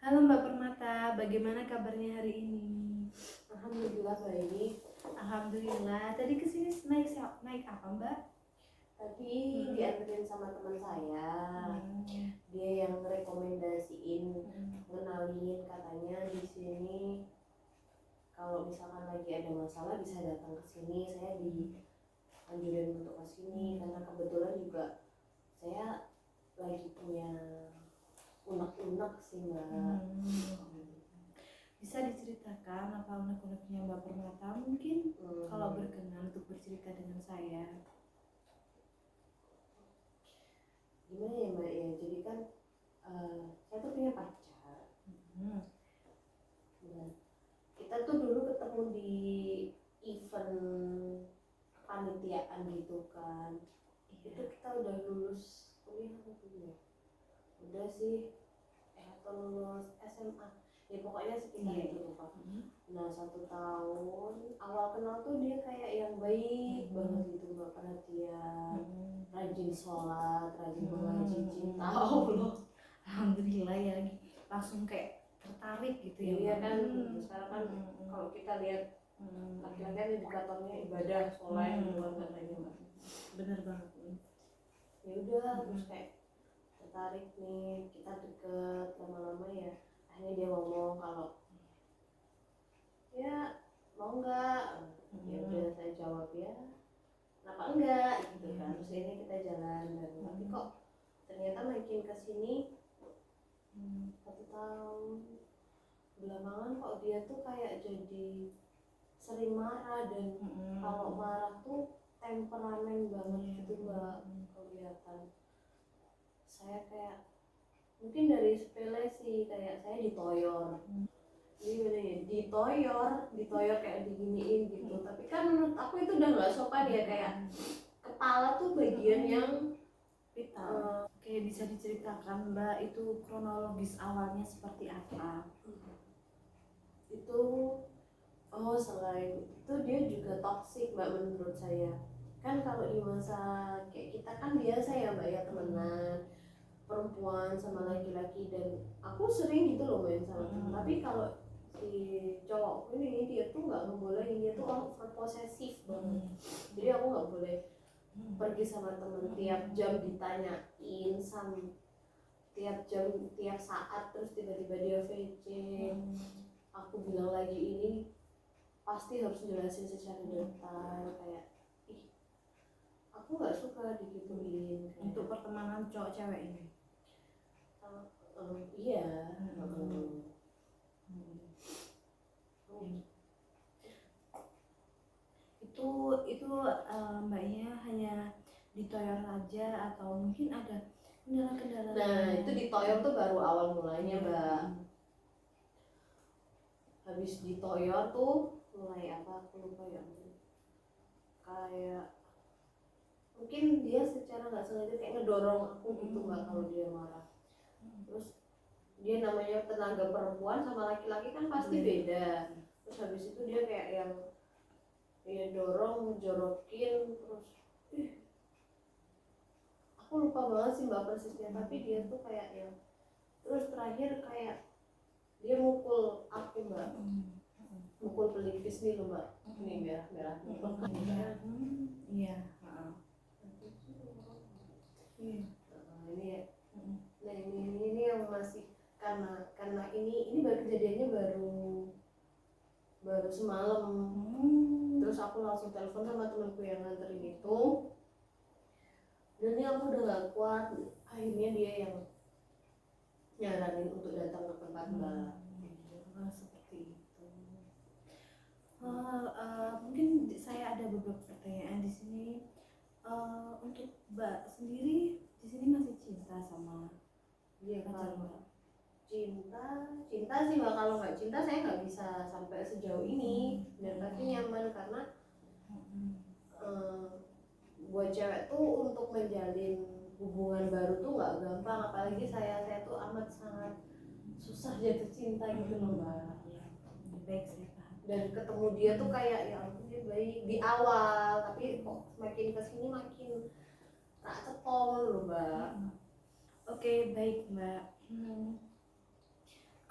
Halo Mbak Permata, bagaimana kabarnya hari ini? Alhamdulillah baik. Alhamdulillah. Tadi kesini naik apa Mbak? Tadi dianterin sama teman saya. Dia yang rekomendasiin, ngenalin katanya di sini kalau misalkan lagi ada masalah bisa datang ke sini. Saya dianjurin untuk ke sini karena kebetulan juga saya lagi punya unek-unek sih Mbak. Bisa diceritakan apa unek-uneknya Mbak Permata mungkin kalau berkenan untuk bercerita dengan saya. Gimana ya Mbak ya, jadi kan saya tuh punya pacar. Nah, kita tuh dulu ketemu di event kepanitiaan gitu kan. Itu kita udah lulus kuliah apa belum ya? Udah sih, atau lulus SMA ya pokoknya sekitar itu lupa. Nah 1 tahun awal kenal tuh dia kayak yang baik banget gitu, nggak perhatian, rajin sholat, rajin mengaji, cinta Allah. Alhamdulillah ya, langsung kayak tertarik gitu ya. Iya kan, sekarang kan kalau kita lihat laki-laki kan indikatornya ibadah, sholat, bukan katanya Mbak. Bener banget. Ya udah terus kayak tertarik nih, kita deket lama-lama ya. Akhirnya dia ngomong kalau ya mau nggak, ya udah saya jawab ya kenapa enggak gitu kan. Terus ini kita jalan bareng, tapi kok ternyata makin kesini 1 tahun belakangan kok dia tuh kayak jadi sering marah, dan kalau marah tuh temperamen banget gitu Mbak. Kelihatan saya kayak mungkin dari sepele sih, kayak saya ditoyor. Jadi ditoyor kayak diginiin gitu. Tapi kan menurut aku itu udah nggak sopan ya, kayak kepala tuh bagian yang vital. Oke, bisa diceritakan Mbak itu kronologis awalnya seperti apa? Itu selain itu dia juga toksik Mbak menurut saya. Kan kalau di masa kayak kita kan biasa ya Mbak ya, temenan perempuan sama laki-laki, dan aku sering gitu loh main sama temen. Tapi kalau si cowok ini dia tuh nggak ngebolehin, dia tuh over posesif banget. Jadi aku nggak boleh pergi sama temen, tiap jam ditanyain, tiap jam tiap saat, terus tiba-tiba dia VC. Aku bilang lagi ini pasti harus jelasin secara detail, kayak aku nggak suka digituin. Untuk pertemanan cowok cewek ini iya. Itu mbaknya hanya ditoyor aja atau mungkin ada kendala-kendala? Nah itu ditoyor tuh baru awal mulanya Mbak. Habis ditoyor tuh mulai apa aku lupa ya, kayak mungkin dia secara nggak sengaja kayak ngedorong aku gitu Mbak kalau dia marah. Terus dia namanya tenaga perempuan sama laki-laki kan pasti beda. Terus habis itu dia kayak yang dia dorong, jorokin, terus aku lupa banget sih Mbak persisnya, tapi dia tuh kayak yang terus terakhir kayak dia mukul aku Mbak, mukul pelipis nih loh Mbak, ini merah-merah iya. Ini ya. Nah ini yang masih karena ini baru kejadiannya baru semalam. Terus aku langsung telepon sama temanku yang nganterin itu, dan ini aku udah gak kuat. Akhirnya dia yang nyaranin untuk datang ke tempat Mbak. Seperti itu. Mungkin saya ada beberapa pertanyaan di sini. Untuk Mbak sendiri di sini masih cinta sama Dia pacar kalau Mbak? cinta sih Mbak, kalau nggak cinta saya nggak bisa sampai sejauh ini. Dan tapi nyaman karena buat cewek tuh untuk menjalin hubungan baru tuh nggak gampang, apalagi saya tuh amat sangat susah jatuh cinta gitu loh Mbak. Baik, saya paham. Dan ketemu dia tuh kayak ya ampun dia baik di awal, tapi kok semakin kesini makin tak cetol loh Mbak. Oke, baik Mbak.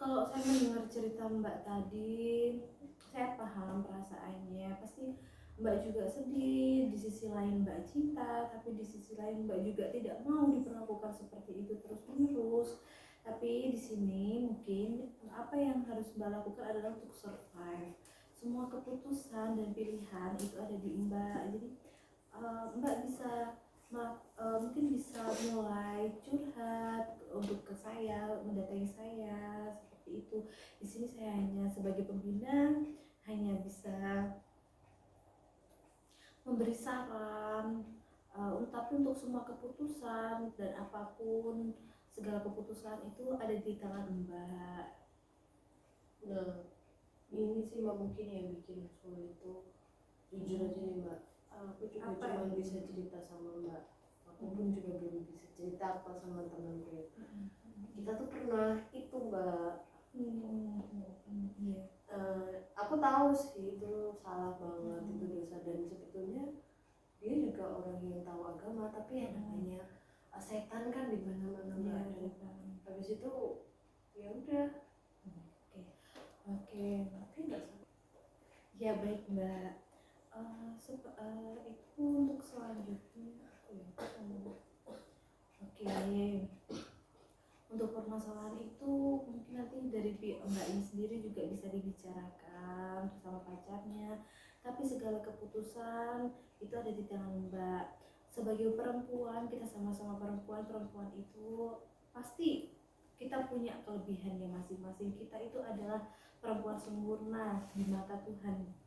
Kalau saya mendengar cerita Mbak tadi, saya paham perasaannya. Pasti Mbak juga sedih, di sisi lain Mbak cinta, tapi di sisi lain Mbak juga tidak mau diperlakukan seperti itu terus-menerus. Tapi di sini mungkin apa yang harus Mbak lakukan adalah untuk survive. Semua keputusan dan pilihan itu ada di Mbak. Jadi Mbak bisa mungkin bisa mulai curhat untuk ke saya, mendatangi saya seperti itu. Di sini saya hanya sebagai pembina, hanya bisa memberi saran, tapi untuk semua keputusan dan apapun segala keputusan itu ada di tangan Mbak. Nah, ini sih Mbak mungkin yang bikin sulit itu jujur aja nih Mbak. Aku juga cuma bisa cerita sama Mbak. Aku pun juga belum bisa cerita apa sama temanku. Kita tuh pernah itu Mbak. Iya. Aku tahu sih itu salah banget, itu dosa, dan sebetulnya dia juga orang yang tahu agama, tapi yang namanya setan kan di mana-mana Mbak. Habis itu ya udah. Oke, ya baik Mbak. Itu untuk selanjutnya oke, untuk permasalahan itu mungkin nanti dari pihak Mbak ini sendiri juga bisa dibicarakan bersama pacarnya, tapi segala keputusan itu ada di tangan Mbak. Sebagai perempuan, kita sama-sama perempuan itu pasti kita punya kelebihannya masing-masing. Kita itu adalah perempuan sempurna di mata Tuhan.